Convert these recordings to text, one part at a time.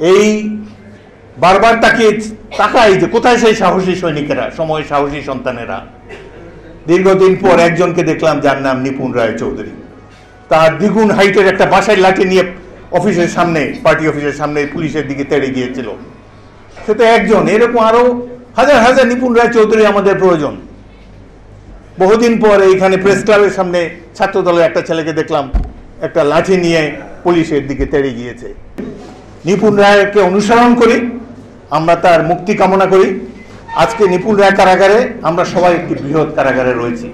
এই বারবার তাকাই যে কোথায় সেই সাহসী সৈনিকেরা, সময় সাহসী সন্তানেরা। দীর্ঘদিন পর একজনকে দেখলাম, যার নাম নিপুণ রায় চৌধুরী। তার দ্বিগুণ হাইটের একটা বাসায় লাঠি নিয়ে অফিসের সামনে, পার্টি অফিসের সামনে পুলিশের দিকে তেড়ে গিয়েছিল। সে তো একজন, এরকম আরো হাজার হাজার নিপুণ রায় চৌধুরী আমাদের প্রয়োজন। বহুদিন পর এইখানে প্রেস ক্লাবের সামনে ছাত্র দলের একটা ছেলেকে দেখলাম একটা লাঠি নিয়ে পুলিশের দিকে তেড়ে গিয়েছে। নিপুণ রায়কে অনুসরণ করি, আমরা তার মুক্তি কামনা করি। আজকে নিপুণ রায় কারাগারে, আমরা সবাই একটি বৃহৎ কারাগারে রয়েছি।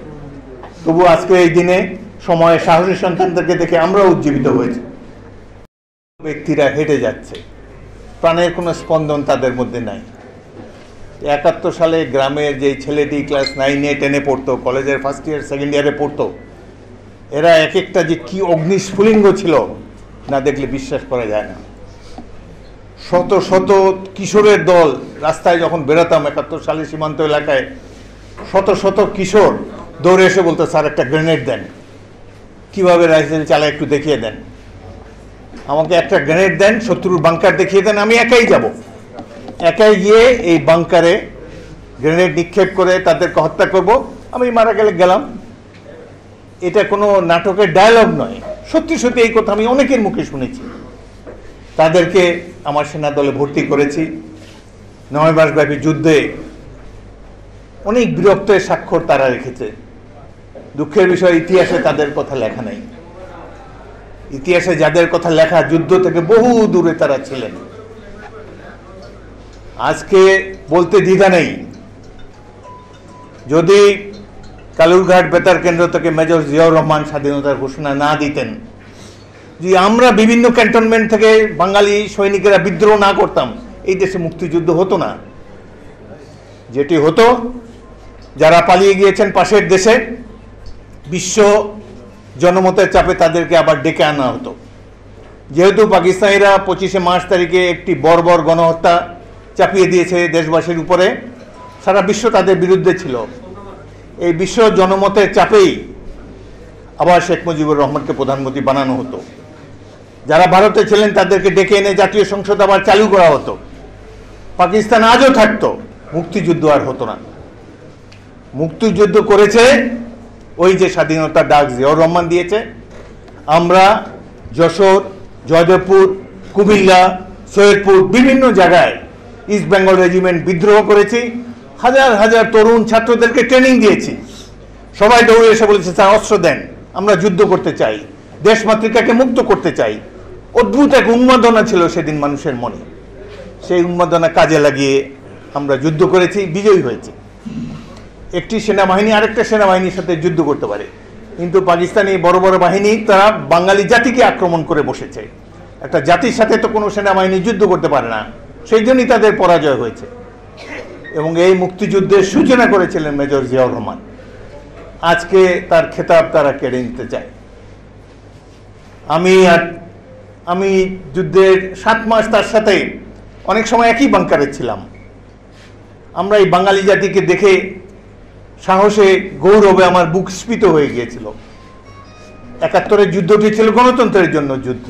তবু আজকে এই দিনে সময়ে সাহসী সন্তানদেরকে দেখে আমরাও উজ্জীবিত হয়েছি। ব্যক্তিরা হেঁটে যাচ্ছে, প্রাণের কোনো স্পন্দন তাদের মধ্যে নাই। 71 সালে গ্রামের যে ছেলেটি ক্লাস 9-এ 10-এ পড়তো, কলেজের ফার্স্ট ইয়ার সেকেন্ড ইয়ারে পড়তো, এরা এক একটা যে কি অগ্নিস্ফুলিঙ্গ ছিল, না দেখলে বিশ্বাস করা যায় না। শত শত কিশোরের দল রাস্তায় যখন বেরোতাম 71 সালে সীমান্ত এলাকায়, শত শত কিশোর দৌড়ে এসে বলতো, স্যার একটা গ্রেনেড দেন, কিভাবে রাইফেল চালা একটু দেখিয়ে দেন, আমাকে একটা গ্রেনেড দেন, শত্রুর বাংকার দেখিয়ে দেন, আমি একাই যাব। একাই গিয়ে এই বাংকারে গ্রেনেড নিক্ষেপ করে তাদেরকে হত্যা করব, আমি মারা গেলে গেলাম। এটা কোনো নাটকের ডায়লগ নয়, সত্যি সত্যি এই কথা আমি অনেকের মুখে শুনেছি। তাদেরকে আমার সেনা দলে ভর্তি করেছি। 9 মাসব্যাপী যুদ্ধে অনেক বীরত্বের স্বাক্ষর তারা রেখেছে। দুঃখের বিষয়, ইতিহাসে তাদের কথা লেখা নেই। ইতিহাসে যাদের কথা লেখা, যুদ্ধ থেকে বহু দূরে তারা ছিলেন। আজকে বলতে দ্বিধা নেই, যদি কালুরঘাট বেতার কেন্দ্র থেকে মেজর জিয়াউর রহমান স্বাধীনতার ঘোষণা না দিতেন, যে আমরা বিভিন্ন ক্যান্টনমেন্ট থেকে বাঙালি সৈনিকেরা বিদ্রোহ না করতাম, এই দেশে মুক্তিযুদ্ধ হতো না। যেটি হতো, যারা পালিয়ে গিয়েছেন পাশের দেশে, বিশ্ব জনমতের চাপে তাদেরকে আবার ডেকে আনা হতো। যেহেতু পাকিস্তানিরা 25শে মার্চ তারিখে একটি বর্বর গণহত্যা চাপিয়ে দিয়েছে দেশবাসীর উপরে, সারা বিশ্ব তাদের বিরুদ্ধে ছিল। এই বিশ্ব জনমতের চাপেই আবার শেখ মুজিবুর রহমানকে প্রধানমন্ত্রী বানানো হতো। যারা ভারতে ছিলেন তাদেরকে ডেকে এনে জাতীয় সংসদ আবার চালু করা হতো। পাকিস্তান আজও থাকতো, মুক্তিযুদ্ধ আর হতো না। মুক্তিযুদ্ধ করেছে ওই যে স্বাধীনতার ডাক জিয়াউর রহমান দিয়েছে। আমরা যশোর, জয়দেবপুর, কুমিল্লা, সৈয়দপুর, বিভিন্ন জায়গায় ইস্ট বেঙ্গল রেজিমেন্ট বিদ্রোহ করেছি। হাজার হাজার তরুণ ছাত্রদেরকে ট্রেনিং দিয়েছি। সবাই দৌড়ে এসে বলেছে, স্যার অস্ত্র দেন, আমরা যুদ্ধ করতে চাই, দেশমাতৃকাকে মুক্ত করতে চাই। অদ্ভুত এক উন্মাদনা ছিল সেদিন মানুষের মনে। সেই উন্মাদনা কাজে লাগিয়ে আমরা যুদ্ধ করেছি, বিজয়ী হয়েছি। একটি সেনাবাহিনী আরেকটা সেনাবাহিনীর সাথে যুদ্ধ করতে পারে, কিন্তু পাকিস্তানি বড় বড় বাহিনী তারা বাঙালি জাতিকে আক্রমণ করে বসেছে। একটা জাতির সাথে তো কোনো সেনাবাহিনী যুদ্ধ করতে পারে না, সেই জন্যই তাদের পরাজয় হয়েছে। এবং এই মুক্তিযুদ্ধের সূচনা করেছিলেন মেজর জিয়াউর রহমান। আজকে তার খেতাব তারা কেড়ে নিতে চায়। আমি যুদ্ধের 7 মাস তার সাথে অনেক সময় একই বাংকারে ছিলাম। আমরা এই বাঙালি জাতিকে দেখে সাহসে, গৌরবে আমার বুক স্ফীত হয়ে গিয়েছিল। 71-এর যুদ্ধটি ছিল গণতন্ত্রের জন্য যুদ্ধ।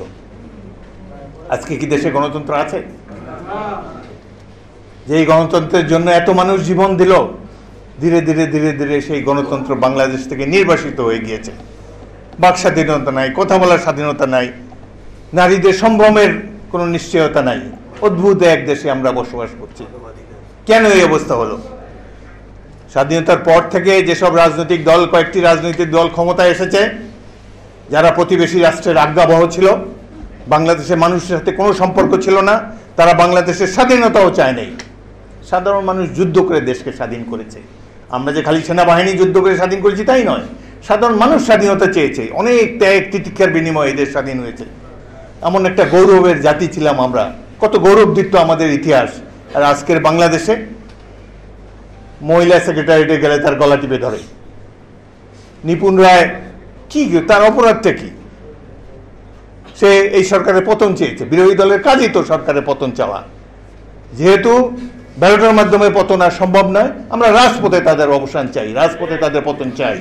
আজকে কি দেশে গণতন্ত্র আছে? যেই গণতন্ত্রের জন্য এত মানুষ জীবন দিল, ধীরে ধীরে ধীরে ধীরে সেই গণতন্ত্র বাংলাদেশ থেকে নির্বাসিত হয়ে গিয়েছে। বাক স্বাধীনতা নাই, কথা বলার স্বাধীনতা নাই, নারীদের সম্ভ্রমের কোনো নিশ্চয়তা নাই। অদ্ভুত এক দেশে আমরা বসবাস করছি। কেন এই অবস্থা হলো? স্বাধীনতার পর থেকে যেসব রাজনৈতিক দল, কয়েকটি রাজনৈতিক দল ক্ষমতায় এসেছে, যারা প্রতিবেশী রাষ্ট্রের আজ্ঞাবহ ছিল, বাংলাদেশের মানুষের সাথে কোনো সম্পর্ক ছিল না, তারা বাংলাদেশের স্বাধীনতাও চায় নাই। সাধারণ মানুষ যুদ্ধ করে দেশকে স্বাধীন করেছে। আমরা যে খালি সেনাবাহিনী যুদ্ধ করে স্বাধীন করেছি তাই নয়, সাধারণ মানুষ স্বাধীনতা চেয়েছে। অনেক ত্যাগ তিতিক্ষার বিনিময়ে দেশ স্বাধীন হয়েছে। এমন একটা গৌরবের জাতি ছিলাম আমরা, কত গৌরবদীপ্ত আমাদের ইতিহাস। আর আজকের বাংলাদেশে মহিলা সেক্রেটারিয়েটে গেলে তার গলা টিপে ধরে। নিপুণ রায় কি, তার অপরাধটা কি? সে এই সরকারের পতন চেয়েছে। বিরোধী দলের কাজই তো সরকারের পতন চাওয়া। যেহেতু ব্যালটের মাধ্যমে পতন আর সম্ভব নয়, আমরা রাজপথে তাদের অবসান চাই, রাজপথে তাদের পতন চাই।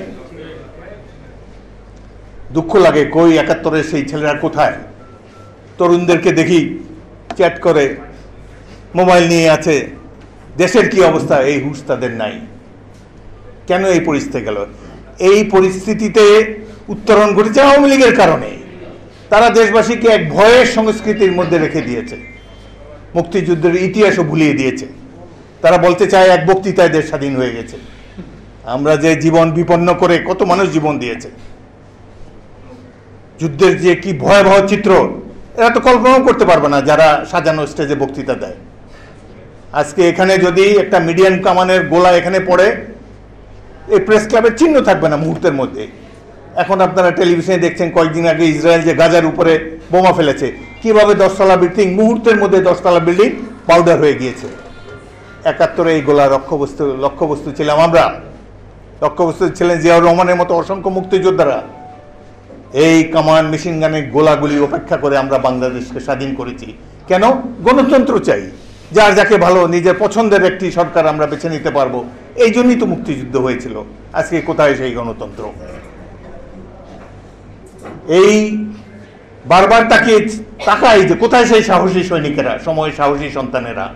দুঃখ লাগে, কই 71-এর সেই ছেলেরা কোথায়? তরুণদেরকে দেখি চ্যাট করে, মোবাইল নিয়ে আছে, দেশের কি অবস্থা এই হুঁশ তাদের নাই। কেন এই পরিস্থিতি গেল? এই পরিস্থিতিতে উত্তরণ ঘটেছে আওয়ামী লীগের কারণে। তারা দেশবাসীকে এক ভয়ের সংস্কৃতির মধ্যে রেখে দিয়েছে, মুক্তিযুদ্ধের ইতিহাসও ভুলিয়ে দিয়েছে। তারা বলতে চায় এক বক্তৃতায় দেশ স্বাধীন হয়ে গেছে। আমরা যে জীবন বিপন্ন করে কত মানুষ জীবন দিয়েছে, যুদ্ধের যে কি ভয়াবহ চিত্র, এরা তো কল্পনাও করতে পারবে না যারা সাজানো স্টেজে বক্তৃতা দেয়। আজকে এখানে যদি একটা মিডিয়াম কামানের গোলা এখানে পড়ে, এই প্রেস ক্লাবের চিহ্ন থাকবে না মুহূর্তের মধ্যে। এখন আপনারা টেলিভিশনে দেখছেন কয়েকদিন আগে ইসরায়েল যে গাজার উপরে বোমা ফেলেছে, কিভাবে 10তলা বিল্ডিং মুহূর্তের মধ্যে 10তলা বিল্ডিং পাউডার হয়ে গিয়েছে। 71-এ এই গোলা লক্ষ্যবস্তু ছিলাম আমরা, লক্ষ্যবস্তু ছিলেন জিয়াউর রহমানের মতো অসংখ্য মুক্তিযোদ্ধারা। এই কামান মেশিন গানের গোলাগুলি উপেক্ষা করে আমরা বাংলাদেশকে স্বাধীন করেছি। কেন? গণতন্ত্র চাই, যার যাকে ভালো নিজের পছন্দের একটি সরকার আমরা বেছে নিতে পারবো। এই জন্যই তো মুক্তিযুদ্ধ হয়েছিল। আজকে কোথায় সেই গণতন্ত্র? এই বারবার তাকাই যে কোথায় সেই সাহসী সৈনিকেরা, সময় সাহসী সন্তানেরা।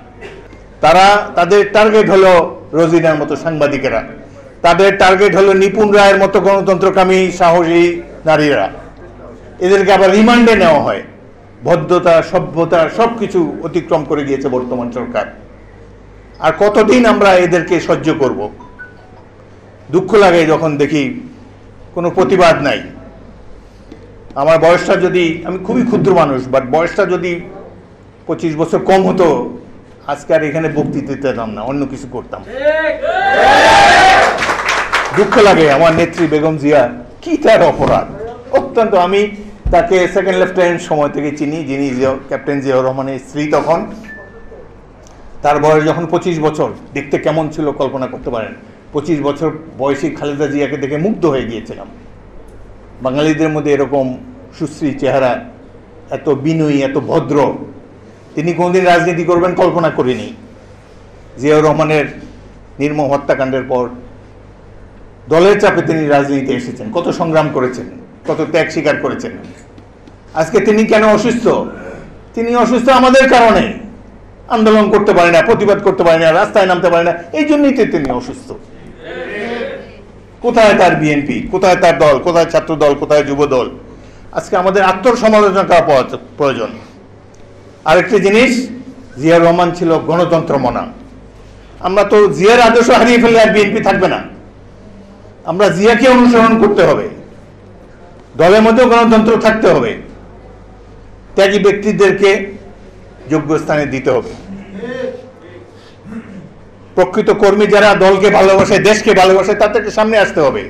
তাদের টার্গেট হলো রোজিনার মতো সাংবাদিকেরা, তাদের টার্গেট হলো নিপুণ রায়ের মতো গণতন্ত্রকামী সাহসী নারীরা। এদেরকে আবার রিমান্ডে নেওয়া হয়। ভদ্রতা, সভ্যতা সবকিছু অতিক্রম করে গিয়েছে বর্তমান সরকার। আর কতদিন আমরা এদেরকে সহ্য করব? দুঃখ লাগে যখন দেখি কোনো প্রতিবাদ নাই। আমার বয়সটা যদি, আমি খুবই ক্ষুদ্র মানুষ, বাট বয়সটা যদি 25 বছর কম হতো, আজকে আর এখানে বক্তৃতা দিতাম না, অন্য কিছু করতাম। দুঃখ লাগে। আমার নেত্রী বেগম জিয়া, কি তার অপরাধ! অত্যন্ত, আমি তাকে সেকেন্ড লেফটেন্যান্ট সময় থেকে চিনি, যিনি ক্যাপ্টেন জিয়াউর রহমানের স্ত্রী। তখন তার বয়স যখন 25 বছর, দেখতে কেমন ছিল কল্পনা করতে পারেন। 25 বছর বয়সী খালেদা জিয়াকে দেখে মুগ্ধ হয়ে গিয়েছিলাম। বাঙালিদের মধ্যে এরকম সুশ্রী চেহারা, এত বিনয়ী, এত ভদ্র, তিনি কোনদিন রাজনীতি করবেন কল্পনা করিনি। জিয়াউর রহমানের নির্মম হত্যাকাণ্ডের পর দলের চাপে তিনি রাজনীতিতে এসেছেন, কত সংগ্রাম করেছেন, কত ত্যাগ স্বীকার করেছেন। আজকে তিনি কেন অসুস্থ? তিনি অসুস্থ আমাদের কারণে। আন্দোলন করতে পারে না, প্রতিবাদ করতে পারে না, রাস্তায় নামতে পারে না, এই জন্যই তো তিনি অসুস্থ। কোথায় তার বিএনপি, কোথায় তার দল, কোথায় ছাত্র দল, কোথায় যুব দল? আজকে আমাদের আত্মসমালোচনা করা প্রয়োজন। আরেকটি জিনিস, জিয়াউর রহমান ছিল গণতন্ত্র মনা। আমরা তো জিয়ার আদর্শ হারিয়ে ফেললে আর বিএনপি থাকবে না। আমরা জিয়াকে অনুসরণ করতে হবে, দলের মধ্যেও গণতন্ত্র থাকতে হবে, ত্যাগী ব্যক্তিদেরকে যোগ্য স্থানে দিতে হবে। প্রকৃত কর্মী যারা দলকে ভালোবাসে, দেশকে ভালোবাসে, তাদেরকে সামনে আসতে হবে।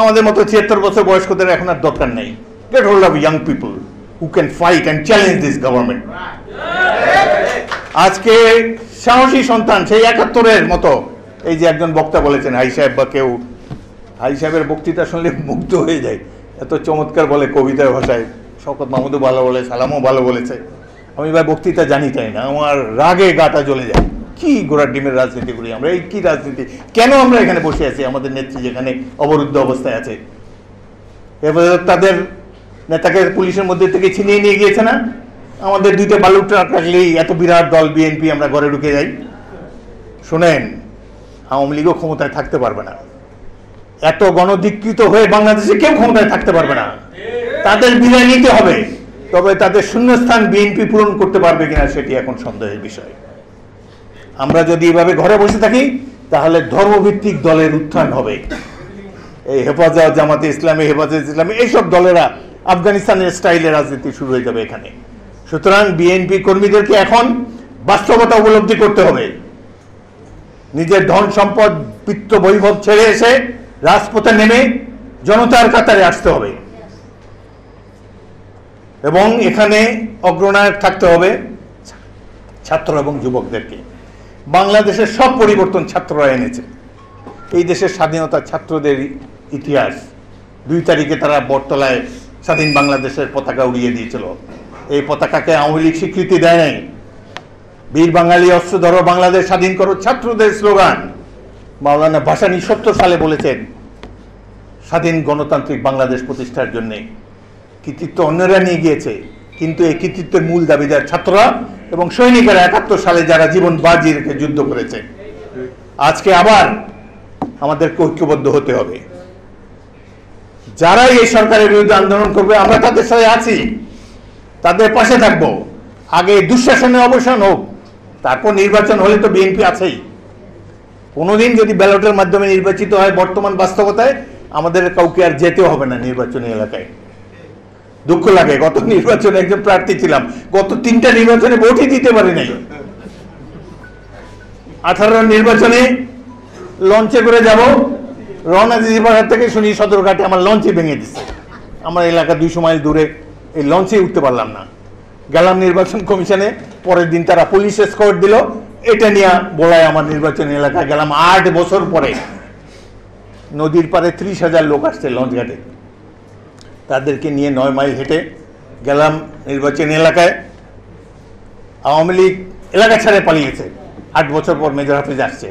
আমাদের মতো 76 বছর বয়স্কদের এখন আর দরকার নেই। Get hold of young people who can fight and challenge this government. আজকে সাহসী সন্তান, সেই 71-এর মতো, এই যে একজন বক্তা বলেছেন হাই সাহেব বা কেউ, হাই সাহেবের বক্তৃতা শুনলে মুগ্ধ হয়ে যায়, এত চমৎকার বলে কবিতার ভাষায়। শওকত মাহমুদও ভালো বলে, সালামও ভালো বলেছে। আমি ভাই বক্তৃতা জানি তাই না, আমার রাগে গাটা জ্বলে যায়। কি গোড়ার ডিমের রাজনীতি করি আমরা? এই কি রাজনীতি? কেন আমরা এখানে বসে আছি? আমাদের নেত্রী যেখানে অবরুদ্ধ অবস্থায় আছে, এবার তাদের নেতাকে পুলিশের মধ্যে থেকে ছিনিয়ে নিয়ে গিয়েছে না? আমাদের 2টা বালু ট্রাক রাখলেই এত বিরাট দল বিএনপি, আমরা ঘরে ঢুকে যাই। শোনেন, আওয়ামী লীগও ক্ষমতায় থাকতে পারবে না। এত গণধিকৃত হয়ে বাংলাদেশে কেউ ক্ষমতায় থাকতে পারবে না। তাদের বিদায় নিতে হবে। তবে তাদের শূন্যস্থান বিএনপি পূরণ করতে পারবে কিনা সেটি এখন সন্দেহের বিষয়। আমরা যদি এভাবে ঘরে বসে থাকি, তাহলে ধর্মভিত্তিক দলের উত্থান হবে। এই হেফাজত, জামাতে ইসলামী, হেফাজত ইসলামী, এইসব দলেরা আফগানিস্তানের স্টাইলে রাজনীতি শুরু হয়ে যাবে এখানে। সুতরাং বিএনপি কর্মীদেরকে এখন বাস্তবতা উপলব্ধি করতে হবে। নিজের ধন সম্পদ, বিত্ত বৈভব ছেড়ে এসে রাজপথে নেমে জনতার কাতারে আসতে হবে এবং এখানে অগ্রনায়ক থাকতে হবে ছাত্র এবং যুবকদেরকে। বাংলাদেশের সব পরিবর্তন ছাত্ররা এনেছে। এই দেশের স্বাধীনতা ছাত্রদের ইতিহাস। 2 তারিখে তারা বটতলায় স্বাধীন বাংলাদেশের পতাকা উড়িয়ে দিয়েছিল। এই পতাকাকে আওয়ামী লীগ স্বীকৃতি দেয় নাই। বীর বাঙালি অস্ত্র ধরো, বাংলাদেশ স্বাধীন করো, ছাত্রদের স্লোগান। মাওলানা ভাসানী 70 সালে বলেছেন স্বাধীন গণতান্ত্রিক বাংলাদেশ প্রতিষ্ঠার জন্য। কৃতিত্ব অন্যরা নিয়ে গিয়েছে, কিন্তু এই কৃতিত্বের মূল দাবিদার ছাত্ররা, এবং সৈনিকেরা 71 সালে যারা জীবন বাজি রেখে যুদ্ধ করেছে। আজকে আবার আমাদেরকে ঐক্যবদ্ধ হতে হবে। যারাই এই সরকারের বিরুদ্ধে আন্দোলন করবে আমরা তাদের সাথে আছি, তাদের পাশে থাকবো। আগে দুঃশাসনের অবসান হোক, তারপর নির্বাচন হলে তো বিএনপি আছেই। কোনোদিন যদি ব্যালটের মাধ্যমে নির্বাচিত হয়, বর্তমান বাস্তবতায় আমাদের কাউকে আর যেতেও হবে না নির্বাচনী এলাকায়। দুঃখ লাগে, গত নির্বাচনে একজন প্রার্থী ছিলাম, গত 3টা নির্বাচনে ভোটই দিতে পারি নাই। 18 নির্বাচনে লঞ্চে করে যাব, রওনা দিদিপাড়ার থেকে শুনি সদরঘাটে আমার লঞ্চই ভেঙে দিচ্ছে। আমার এলাকা 200 মাইল দূরে, এই লঞ্চে উঠতে পারলাম না। গেলাম নির্বাচন কমিশনে, পরের দিন তারা পুলিশ এসকর্ট দিল। এটা নিয়ে বলায় আমার নির্বাচনী এলাকা গেলাম। 8 বছর পরে নদীর পারে 30,000 লোক আসছে লঞ্চ ঘাটে, তাদেরকে নিয়ে 9 মাইল হেঁটে গেলাম নির্বাচনী এলাকায়। আওয়ামী লীগ এলাকা ছেড়ে পালিয়েছে, 8 বছর পর মেজর হাফিজ আসছে।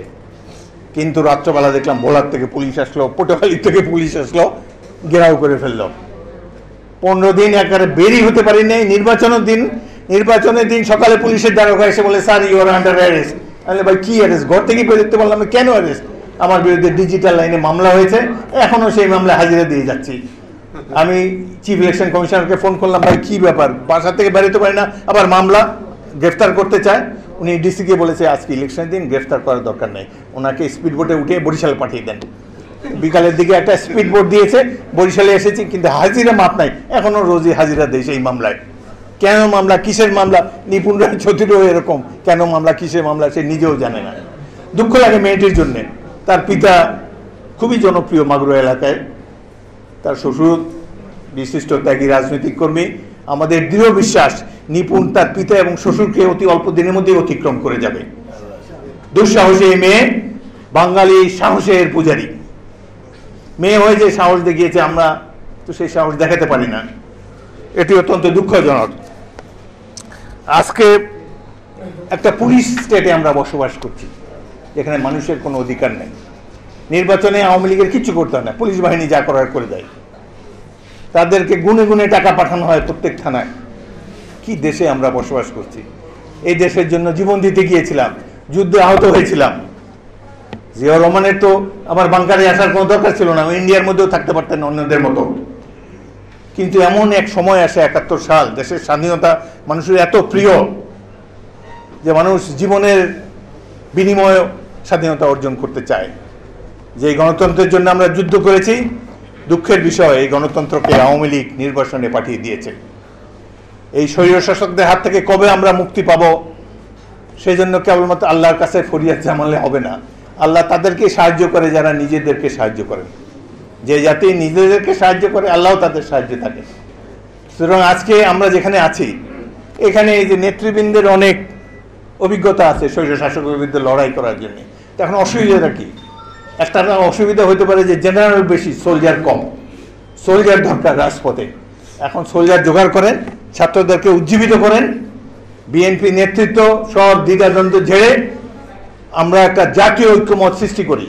কিন্তু রাত্রবেলা দেখলাম ভোলার থেকে পুলিশ আসলো, পটুয়াখালী থেকে পুলিশ আসলো, ঘেরাও করে ফেললো। 15 দিন একেবারে বেরিয়ে হতে পারি নাই। নির্বাচনের দিন সকালে পুলিশের দারোগা এসে বলে, sir you are under arrest. আমি ভাই কি অ্যারেস্ট? ঘর থেকে বেরোতে পারলাম, কেন অ্যারেস্ট? আমার বিরুদ্ধে ডিজিটাল লাইনে মামলা হয়েছে, এখনো সেই মামলা হাজিরা দিয়ে যাচ্ছি। আমি চিফ ইলেকশন কমিশনারকে ফোন করলাম, ভাই কি ব্যাপার, বাসা থেকে বেরোতে পারি না, আবার মামলা, গ্রেফতার করতে চায়। উনি ডিসিকে বলেছে আজকে ইলেকশনের দিন, গ্রেফতার করার দরকার নেই, ওনাকে স্পিড বোটে উঠে বরিশালে পাঠিয়ে দেন। বিকালের দিকে একটা স্পিড বোট দিয়েছে, বরিশালে এসেছি, কিন্তু হাজিরা মাপ নাই, এখনো রোজই হাজিরা দেয় সেই মামলায়। কেন মামলা, কিসের মামলা? নিপুণ রায় চৌধুরীও এরকম, কেন মামলা, কিসের মামলা সে নিজেও জানে না। দুঃখ লাগে মেয়েটির জন্যে। তার পিতা খুবই জনপ্রিয় মাগুরা এলাকায়, তার শ্বশুর বিশিষ্ট ত্যাগী রাজনৈতিক কর্মী। আমাদের দৃঢ় বিশ্বাস নিপুণ তার পিতা এবং শ্বশুরকে অতি অল্প দিনের মধ্যেই অতিক্রম করে যাবে। দুঃসাহসী এই মেয়ে, বাঙালি সাহসের পূজারী মেয়ে হয়ে যে সাহস দেখিয়েছে, আমরা তো সেই সাহস দেখাতে পারি না। এটি অত্যন্ত দুঃখজনক। আজকে একটা পুলিশ স্টেটে আমরা বসবাস করছি, যেখানে মানুষের কোনো অধিকার নেই। নির্বাচনে আওয়ামী লীগের কিছু করতে হয় না, পুলিশ বাহিনী যা করার করে দেয়। তাদেরকে গুনে গুনে টাকা পাঠানো হয় প্রত্যেক থানায়। কি দেশে আমরা বসবাস করছি? এই দেশের জন্য জীবন দিতে গিয়েছিলাম, যুদ্ধে আহত হয়েছিলাম। জিয়াউর রহমানের তো আমার বাংকারে আসার কোনো দরকার ছিল না, ইন্ডিয়ার মধ্যেও থাকতে পারতেন অন্যদের মতো। কিন্তু এমন এক সময় আসে 71 সাল, দেশের স্বাধীনতা মানুষের এত প্রিয় যে মানুষ জীবনের বিনিময়ে স্বাধীনতা অর্জন করতে চায়। যে গণতন্ত্রের জন্য আমরা যুদ্ধ করেছি, দুঃখের বিষয় এই গণতন্ত্রকে আওয়ামী লীগ নির্বাসনে পাঠিয়ে দিয়েছে। এই স্বৈর শাসকদের হাত থেকে কবে আমরা মুক্তি পাবো, সেই জন্য কেবলমাত্র আল্লাহর কাছে ফরিয়াদ জানালে হবে না। আল্লাহ তাদেরকে সাহায্য করে যারা নিজেদেরকে সাহায্য করেন। যে জাতি নিজেদেরকে সাহায্য করে, আল্লাহ তাদের সাহায্যে থাকে। সুতরাং আজকে আমরা যেখানে আছি, এখানে এই যে নেতৃবৃন্দের অনেক অভিজ্ঞতা আছে স্বৈর শাসকের বিরুদ্ধে লড়াই করার জন্য। এখন অসুবিধাটা কি? একটা অসুবিধা হতে পারে যে জেনারেল বেশি, সোলজার কম। সোলজার দরকার রাজপথে। এখন সোলজার জোগাড় করেন, ছাত্রদেরকে উজ্জীবিত করেন, বিএনপি নেতৃত্ব সব দ্বিধাদ্বন্দ্ব ঝেড়ে আমরা একটা জাতীয় ঐক্যমত সৃষ্টি করি।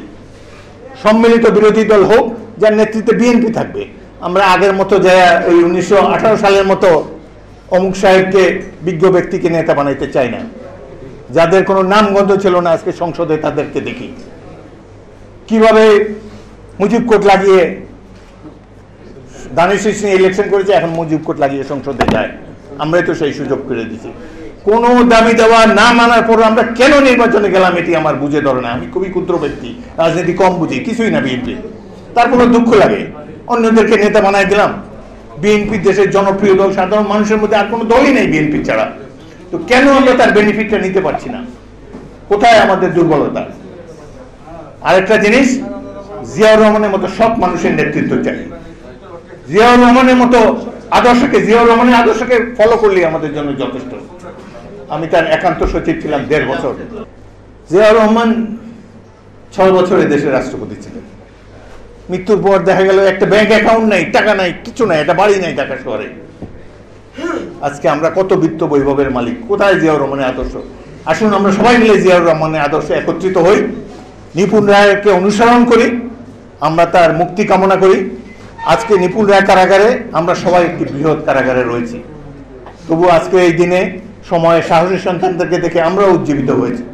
সম্মিলিত বিরোধী দল হোক, যার নেতৃত্বে বিএনপি থাকবে। আমরা আগের মতো যা ওই 1918 সালের মতো অমুক সাহেবকে বিজ্ঞ ব্যক্তিকে নেতা বানাইতে চাই না। যাদের কোনো নামগন্ধ ছিল না, আজকে সংসদে তাদেরকে দেখি কিভাবে মুজিব কোট লাগিয়ে দানিশ নিয়ে ইলেকশন করেছে, এখন মুজিব কোট লাগিয়ে সংসদে যায়। আমরাই তো সেই সুযোগ করে দিচ্ছি। কোনো দাবি দেওয়া না মানার পর আমরা কেন নির্বাচনে গেলাম, এটি আমার বুঝে ধরে না। আমি খুবই ক্ষুদ্র ব্যক্তি, রাজনীতি কম বুঝি, কিছুই না বিএনপি। তারপরে দুঃখ লাগে অন্যদেরকে নেতা বানাই দিলাম। বিএনপি দেশের জনপ্রিয় দল, সাধারণ মানুষের মধ্যে আর কোনো দলই নেই বিএনপি ছাড়া। তো কেন আমরা তার বেনিফিটটা নিতে পারছি না? কোথায় আমাদের দুর্বলতা? আরেকটা জিনিস, জিয়াউর রহমানের মতো সব মানুষের নেতৃত্ব চাই। জিয়াউর রহমানের মতো জিয়াউর রহমানের আদর্শকে ফলো করলে আমাদের জন্য যথেষ্ট। আমি তার একান্ত সচিব ছিলাম 1.5 বছর। জিয়াউর রহমান 6 বছরে দেশের রাষ্ট্রপতি ছিলেন। মৃত্যুর পর দেখা গেল একটা ব্যাংক অ্যাকাউন্ট নাই, টাকা নাই, কিছু নাই, একটা বাড়ি নাই ঢাকা শহরে। আজকে আমরা কত বিত্ত বৈভবের মালিক, কোথায় জিয়াউর রহমানের আদর্শ? আসুন আমরা সবাই মিলে জিয়াউর রহমানের আদর্শে একত্রিত হই, নিপুণ রায়কে অনুসরণ করি, আমরা তার মুক্তি কামনা করি। আজকে নিপুণ রায় কারাগারে, আমরা সবাই একটি বৃহৎ কারাগারে রয়েছি। তবু আজকে এই দিনে সময়ে সাহসী সন্তানদেরকে দেখে আমরাও উজ্জীবিত হয়েছি।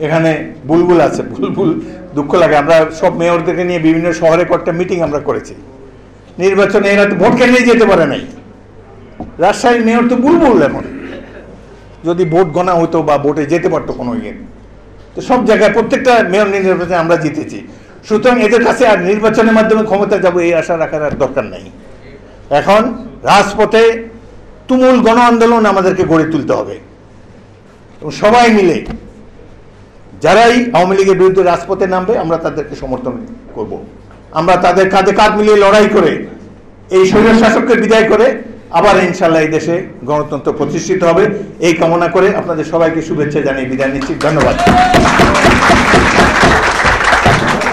এখানে বুলবুল আছে, বুলবুল দুঃখ লাগে, আমরা সব মেয়রদেরকে নিয়ে বিভিন্ন শহরে কয়েকটা মিটিং আমরা করেছি। নির্বাচনে এরা তো ভোট কেন্দ্রেই যেতে পারে নাই। রাজশাহীর মেয়র তো বুলবুল, এখন যদি ভোট গণা হতো বা ভোটে যেতে পারতো কোনো ইয়ে, তো সব জায়গায় প্রত্যেকটা মেয়র নির্বাচনে আমরা জিতেছি। সুতরাং এদের কাছে আর নির্বাচনের মাধ্যমে ক্ষমতা যাবো এই আশা রাখার আর দরকার নাই। এখন রাজপথে তুমুল গণ আন্দোলন আমাদেরকে গড়ে তুলতে হবে এবং সবাই মিলে যারাই আওয়ামী লীগের বিরুদ্ধে রাজপথে নামবে আমরা তাদেরকে সমর্থন করব। আমরা তাদের কাঁধে কাঁধ মিলিয়ে লড়াই করে এই স্বৈর শাসককে বিদায় করে আবার ইনশাল্লাহ এই দেশে গণতন্ত্র প্রতিষ্ঠিত হবে, এই কামনা করে আপনাদের সবাইকে শুভেচ্ছা জানিয়ে বিদায় নিচ্ছি। ধন্যবাদ।